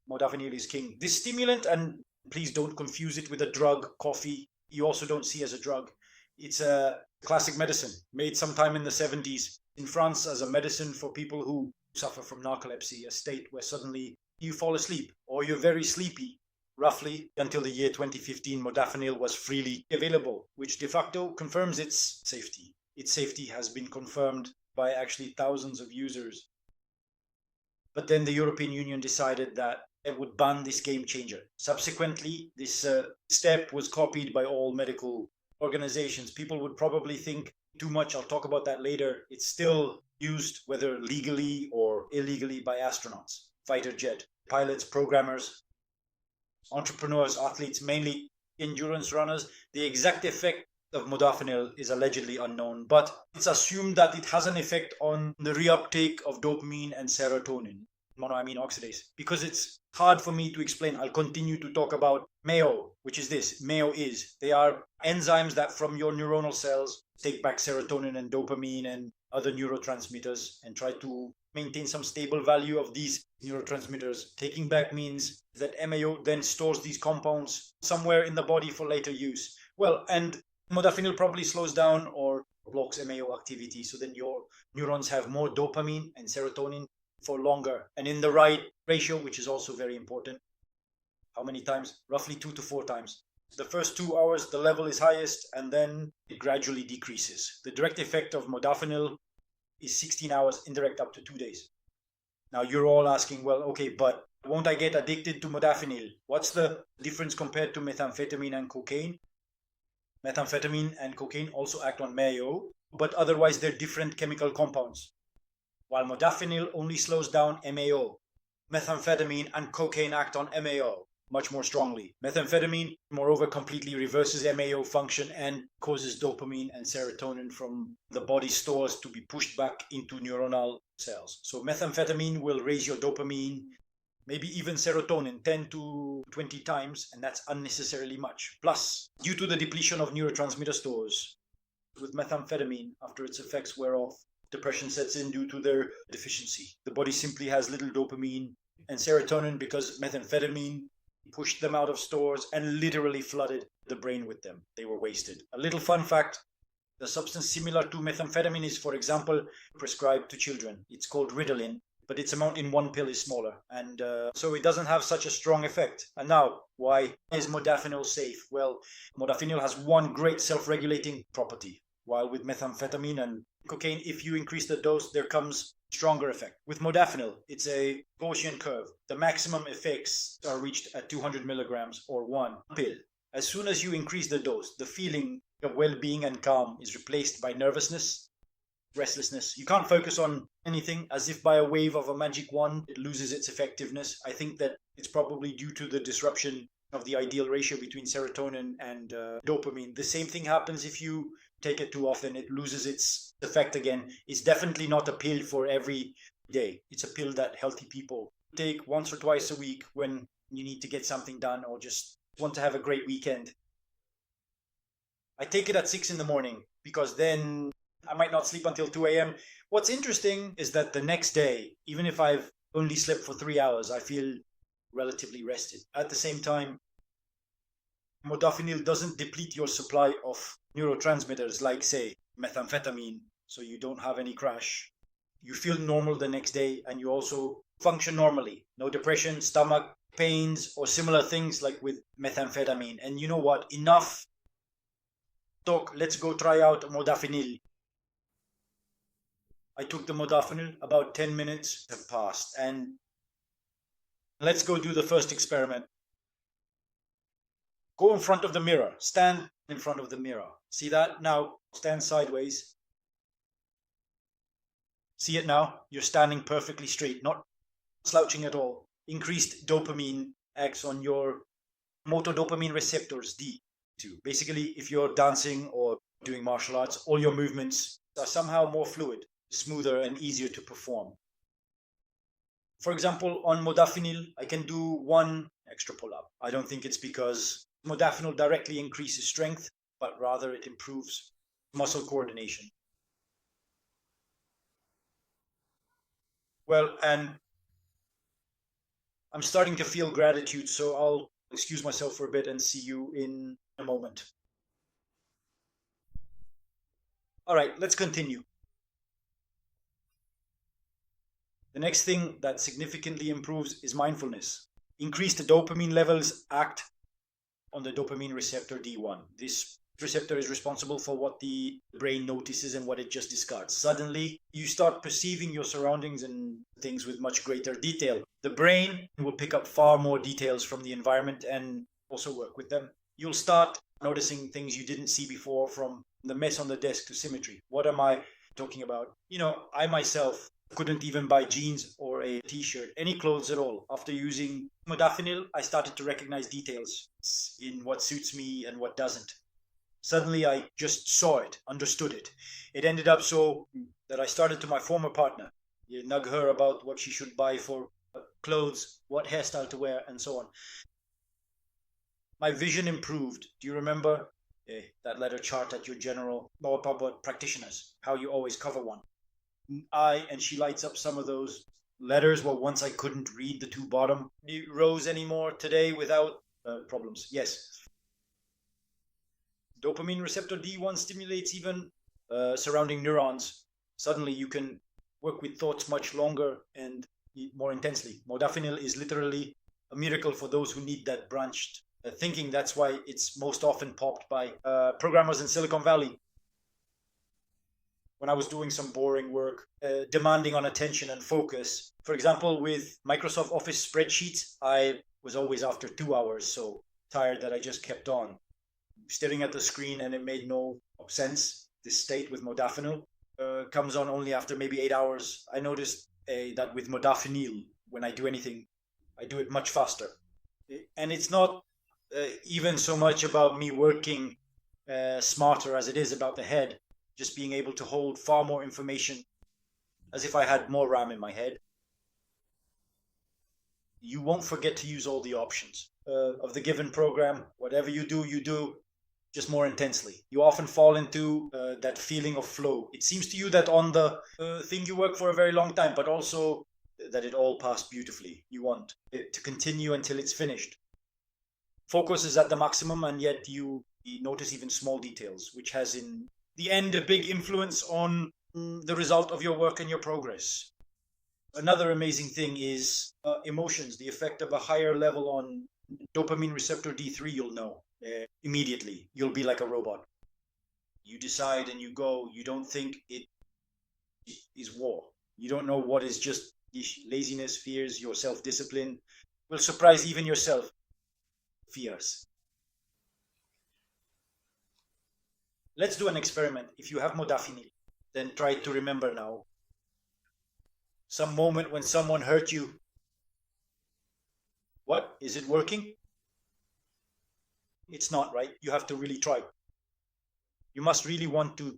Modafinil is king. This stimulant, and please don't confuse it with a drug, coffee, you also don't see as a drug. It's a classic medicine made sometime in the 70s in France as a medicine for people who suffer from narcolepsy, a state where suddenly you fall asleep or you're very sleepy. Roughly until the year 2015, modafinil was freely available, which de facto confirms its safety. Its safety has been confirmed by actually thousands of users. But then the European Union decided that it would ban this game changer. Subsequently, this step was copied by all medical organizations. People would probably think too much. I'll talk about that later. It's still used, whether legally or illegally, by astronauts, fighter jet pilots, programmers, entrepreneurs, athletes, mainly endurance runners. The exact effect of modafinil is allegedly unknown, but it's assumed that it has an effect on the reuptake of dopamine and serotonin, monoamine oxidase. Because it's hard for me to explain, I'll continue to talk about MAO, which is this. MAO is, they are enzymes that from your neuronal cells take back serotonin and dopamine and other neurotransmitters and try to maintain some stable value of these neurotransmitters. Taking back means that MAO then stores these compounds somewhere in the body for later use. Well, and modafinil probably slows down or blocks MAO activity, so then your neurons have more dopamine and serotonin for longer and in the right ratio, which is also very important. How many times? Roughly 2 to 4 times. The first 2 hours, the level is highest, and then it gradually decreases. The direct effect of modafinil is 16 hours, indirect up to 2 days. Now you're all asking, well, okay, but won't I get addicted to modafinil? What's the difference compared to methamphetamine and cocaine? Methamphetamine and cocaine also act on MAO, but otherwise they're different chemical compounds. While modafinil only slows down MAO, methamphetamine and cocaine act on MAO much more strongly. Methamphetamine, moreover, completely reverses MAO function and causes dopamine and serotonin from the body stores to be pushed back into neuronal cells. So methamphetamine will raise your dopamine, maybe even serotonin 10 to 20 times, and that's unnecessarily much. Plus, due to the depletion of neurotransmitter stores with methamphetamine, after its effects wear off, depression sets in due to their deficiency. The body simply has little dopamine and serotonin because methamphetamine pushed them out of stores and literally flooded the brain with them. They were wasted. A little fun fact, the substance similar to methamphetamine is, for example, prescribed to children. It's called Ritalin, but its amount in one pill is smaller, and so it doesn't have such a strong effect. And now, why is modafinil safe? Well, modafinil has one great self-regulating property, while with methamphetamine and cocaine, if you increase the dose, there comes stronger effect. With modafinil, it's a Gaussian curve. The maximum effects are reached at 200 milligrams or one pill. As soon as you increase the dose, the feeling of well-being and calm is replaced by nervousness, restlessness. You can't focus on anything, as if by a wave of a magic wand, it loses its effectiveness. I think that it's probably due to the disruption of the ideal ratio between serotonin and dopamine. The same thing happens if you take it too often, it loses its effect again. It's definitely not a pill for every day. It's a pill that healthy people take once or twice a week when you need to get something done or just want to have a great weekend. I take it at 6 in the morning because then I might not sleep until 2 a.m. What's interesting is that the next day, even if I've only slept for 3 hours, I feel relatively rested. At the same time, modafinil doesn't deplete your supply of neurotransmitters like, say, methamphetamine, so you don't have any crash. You feel normal the next day and you also function normally. No depression, stomach pains, or similar things like with methamphetamine. And you know what? Enough talk. Let's go try out modafinil. I took the modafinil, about 10 minutes have passed, and let's go do the first experiment. Go in front of the mirror. Stand in front of the mirror. See that? Now stand sideways. See it now? You're standing perfectly straight, not slouching at all. Increased dopamine acts on your motor dopamine receptors, D2. Basically, if you're dancing or doing martial arts, all your movements are somehow more fluid, smoother, and easier to perform. For example, on modafinil, I can do one extra pull-up. I don't think it's because modafinil directly increases strength, but rather it improves muscle coordination. Well, and I'm starting to feel gratitude, so I'll excuse myself for a bit and see you in a moment. All right, let's continue. The next thing that significantly improves is mindfulness. Increase the dopamine levels, act on the dopamine receptor D1. This receptor is responsible for what the brain notices and what it just discards. Suddenly, you start perceiving your surroundings and things with much greater detail. The brain will pick up far more details from the environment and also work with them. You'll start noticing things you didn't see before, from the mess on the desk to symmetry. What am I talking about? I myself couldn't even buy jeans or a t-shirt, any clothes at all. After using Modafinil, I started to recognize details in what suits me and what doesn't. Suddenly, I just saw it, understood it. It ended up so that I started to my former partner, nug her about what she should buy for clothes, what hairstyle to wear, and so on. My vision improved. Do you remember that letter chart at your general or practitioners? How you always cover one. And she lights up some of those letters. Well, once I couldn't read the two bottom rows anymore today without problems. Yes. Dopamine receptor D1 stimulates even surrounding neurons. Suddenly you can work with thoughts much longer and more intensely. Modafinil is literally a miracle for those who need that branched thinking. That's why it's most often popped by programmers in Silicon Valley. When I was doing some boring work, demanding on attention and focus. For example, with Microsoft Office spreadsheets, I was always after 2 hours, so tired that I just kept on staring at the screen, and it made no sense. This state with Modafinil comes on only after maybe 8 hours. I noticed that with Modafinil, when I do anything, I do it much faster. And it's not even so much about me working smarter as it is about the head, just being able to hold far more information as if I had more RAM in my head. You won't forget to use all the options of the given program. Whatever you do just more intensely. You often fall into that feeling of flow. It seems to you that on the thing you work for a very long time, but also that it all passed beautifully. You want it to continue until it's finished. Focus is at the maximum, and yet you notice even small details, which has in the end a big influence on the result of your work and your progress. Another amazing thing is emotions, the effect of a higher level on dopamine receptor D3. You'll know immediately. You'll be like a robot. You decide and you go. You don't think it is war. You don't know what is just laziness, fears, your self-discipline will surprise even yourself. Fears. Let's do an experiment. If you have Modafinil, then try to remember now some moment when someone hurt you. What? Is it working? It's not, right? You have to really try. You must really want to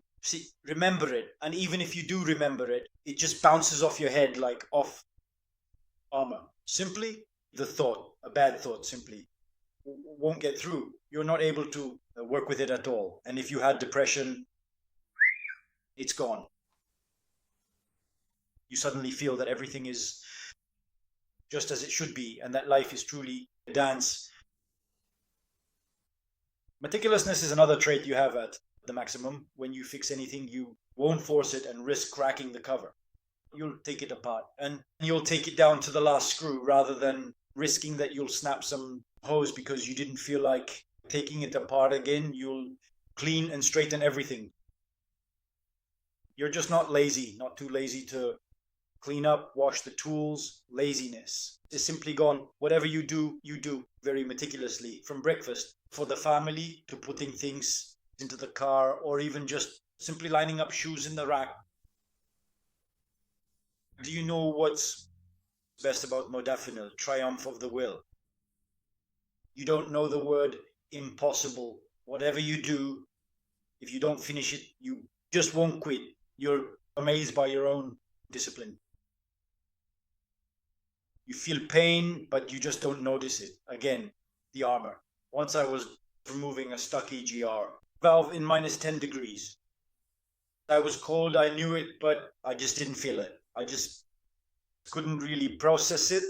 remember it. And even if you do remember it, it just bounces off your head like off armor. Simply the thought, a bad thought, simply won't get through. You're not able to work with it at all. And if you had depression, it's gone. You suddenly feel that everything is just as it should be, and that life is truly a dance. Meticulousness is another trait you have at the maximum. When you fix anything, you won't force it and risk cracking the cover. You'll take it apart and you'll take it down to the last screw rather than risking that you'll snap some hose because you didn't feel like taking it apart again. You'll clean and straighten everything. You're just not lazy, not too lazy to clean up, wash the tools. Laziness is simply gone. Whatever you do very meticulously, from breakfast for the family to putting things into the car, or even just simply lining up shoes in the rack. Do you know what's best about Modafinil? Triumph of the will. You don't know the word impossible. Whatever you do, if you don't finish it, you just won't quit. You're amazed by your own discipline. You feel pain, but you just don't notice it. Again, the armor. Once I was removing a stuck EGR valve in -10 degrees. I was cold, I knew it, but I just didn't feel it. I just couldn't really process it.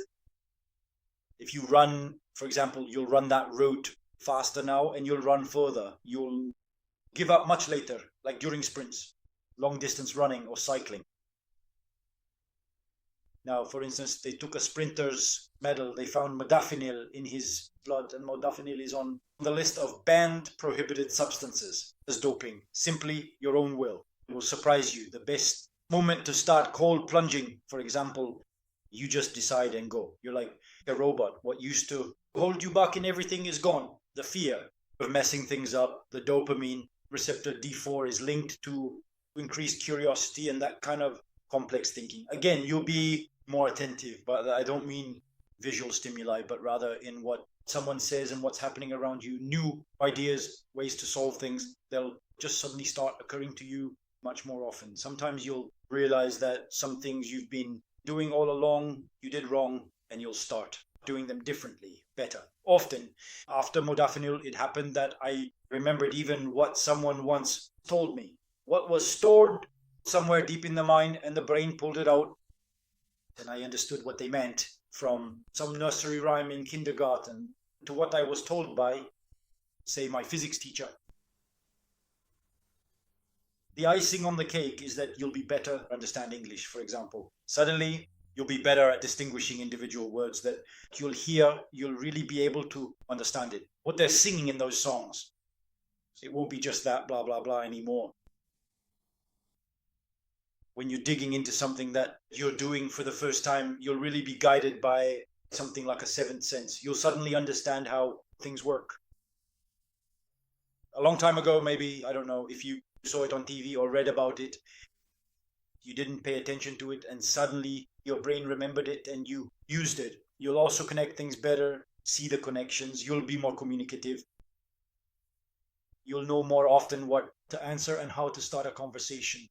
If you run, for example, you'll run that route faster now and you'll run further. You'll give up much later, like during sprints, long distance running or cycling. Now, for instance, they took a sprinter's medal. They found modafinil in his blood, and modafinil is on the list of banned prohibited substances as doping. Simply your own will. It will surprise you. The best moment to start cold plunging, for example, you just decide and go. You're like a robot. What used to hold you back in everything is gone. The fear of messing things up, the dopamine receptor D4 is linked to increased curiosity and that kind of complex thinking. Again, you'll be more attentive, but I don't mean visual stimuli, but rather in what someone says and what's happening around you. New ideas, ways to solve things, they'll just suddenly start occurring to you much more often. Sometimes you'll realize that some things you've been doing all along, you did wrong, and you'll start doing them differently, better. Often, after modafinil, it happened that I remembered even what someone once told me. What was stored somewhere deep in the mind, and the brain pulled it out, and I understood what they meant, from some nursery rhyme in kindergarten to what I was told by, say, my physics teacher. The icing on the cake is that you'll be better at understand English, for example. Suddenly, you'll be better at distinguishing individual words that you'll hear, you'll really be able to understand it. What they're singing in those songs. It won't be just that blah, blah, blah anymore. When you're digging into something that you're doing for the first time, you'll really be guided by something like a seventh sense. You'll suddenly understand how things work. A long time ago, maybe, I don't know, if you saw it on TV or read about it, you didn't pay attention to it, and suddenly your brain remembered it and you used it. You'll also connect things better, see the connections, you'll be more communicative. You'll know more often what to answer and how to start a conversation.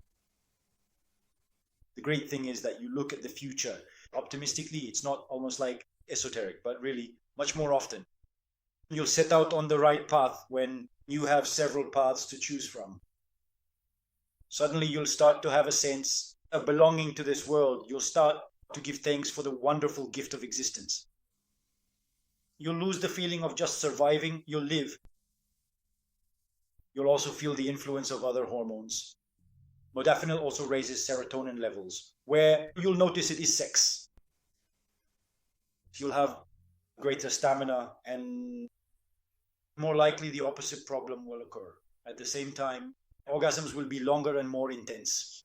The great thing is that you look at the future optimistically. It's not almost like esoteric, but really much more often. You'll set out on the right path when you have several paths to choose from. Suddenly you'll start to have a sense of belonging to this world. You'll start to give thanks for the wonderful gift of existence. You'll lose the feeling of just surviving. You'll live. You'll also feel the influence of other hormones. Modafinil also raises serotonin levels. Where you'll notice it is sex. You'll have greater stamina, and more likely the opposite problem will occur. At the same time, orgasms will be longer and more intense.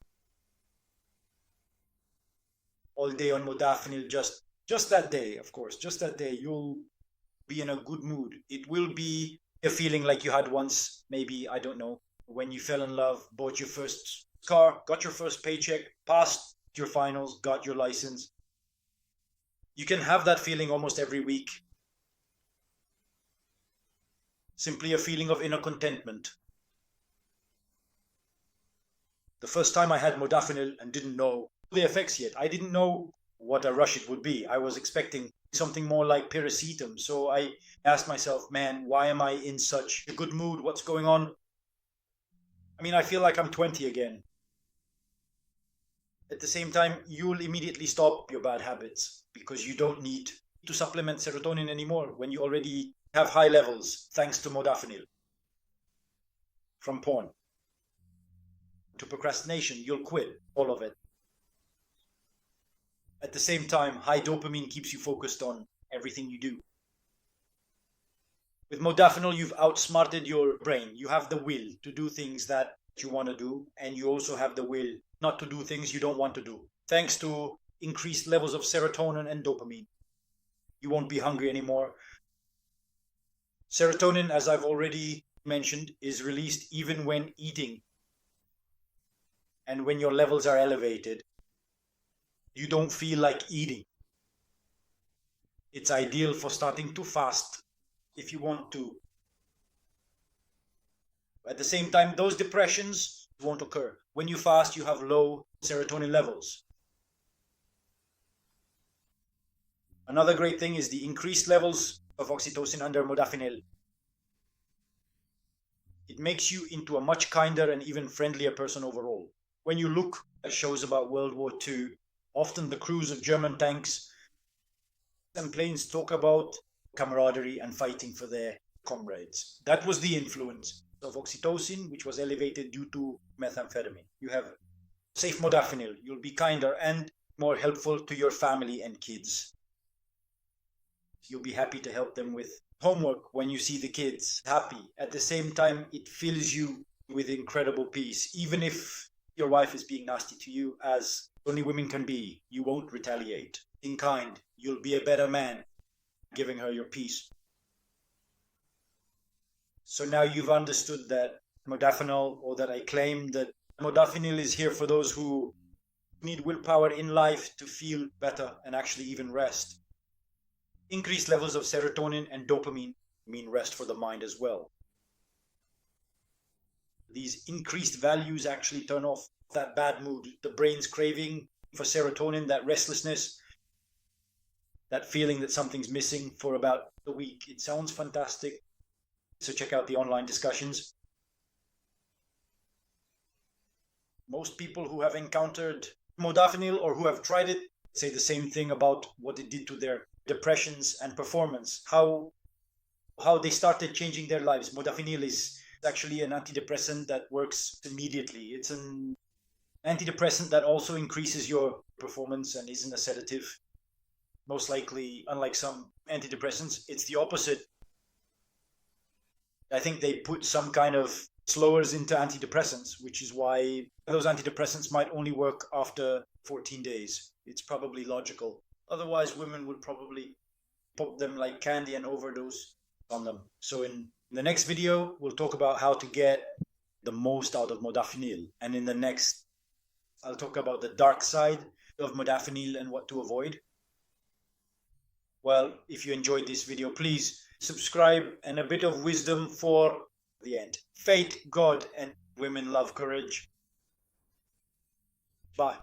All day on modafinil, just that day, of course, just that day, you'll be in a good mood. It will be a feeling like you had once, maybe, I don't know, when you fell in love, bought your first car, got your first paycheck, passed your finals, got your license. You can have that feeling almost every week. Simply a feeling of inner contentment. The first time I had modafinil and didn't know the effects yet, I didn't know what a rush it would be. I was expecting something more like piracetam. So I asked myself, man, why am I in such a good mood? What's going on? I mean, I feel like I'm 20 again. At the same time, you'll immediately stop your bad habits because you don't need to supplement serotonin anymore when you already have high levels thanks to modafinil. From porn to procrastination, you'll quit all of it. At the same time, high dopamine keeps you focused on everything you do. With modafinil, you've outsmarted your brain. You have the will to do things that you want to do, and you also have the will not to do things you don't want to do. Thanks to increased levels of serotonin and dopamine, you won't be hungry anymore. Serotonin, as I've already mentioned, is released even when eating. And when your levels are elevated, you don't feel like eating. It's ideal for starting to fast if you want to. At the same time, those depressions won't occur. When you fast, you have low serotonin levels. Another great thing is the increased levels of oxytocin under modafinil. It makes you into a much kinder and even friendlier person overall. When you look at shows about World War II, often the crews of German tanks and planes talk about camaraderie and fighting for their comrades. That was the influence of oxytocin, which was elevated due to methamphetamine. You have safe modafinil. You'll be kinder and more helpful to your family and kids. You'll be happy to help them with homework when you see the kids happy. At the same time, it fills you with incredible peace. Even if your wife is being nasty to you, as only women can be, you won't retaliate. In kind, you'll be a better man, giving her your peace. So now you've understood that modafinil, or that I claim that modafinil is here for those who need willpower in life to feel better and actually even rest. Increased levels of serotonin and dopamine mean rest for the mind as well. These increased values actually turn off that bad mood, the brain's craving for serotonin, that restlessness, that feeling that something's missing for about a week. It sounds fantastic. So check out the online discussions. Most people who have encountered modafinil or who have tried it say the same thing about what it did to their depressions and performance, how they started changing their lives. Modafinil is actually an antidepressant that works immediately. It's an antidepressant that also increases your performance and isn't a sedative. Most likely, unlike some antidepressants, it's the opposite. I think they put some kind of slowers into antidepressants, which is why those antidepressants might only work after 14 days. It's probably logical. Otherwise, women would probably pop them like candy and overdose on them. So in the next video, we'll talk about how to get the most out of modafinil. And in the next, I'll talk about the dark side of modafinil and what to avoid. Well, if you enjoyed this video, please subscribe, and a bit of wisdom for the end. Faith, God, and women love courage. Bye.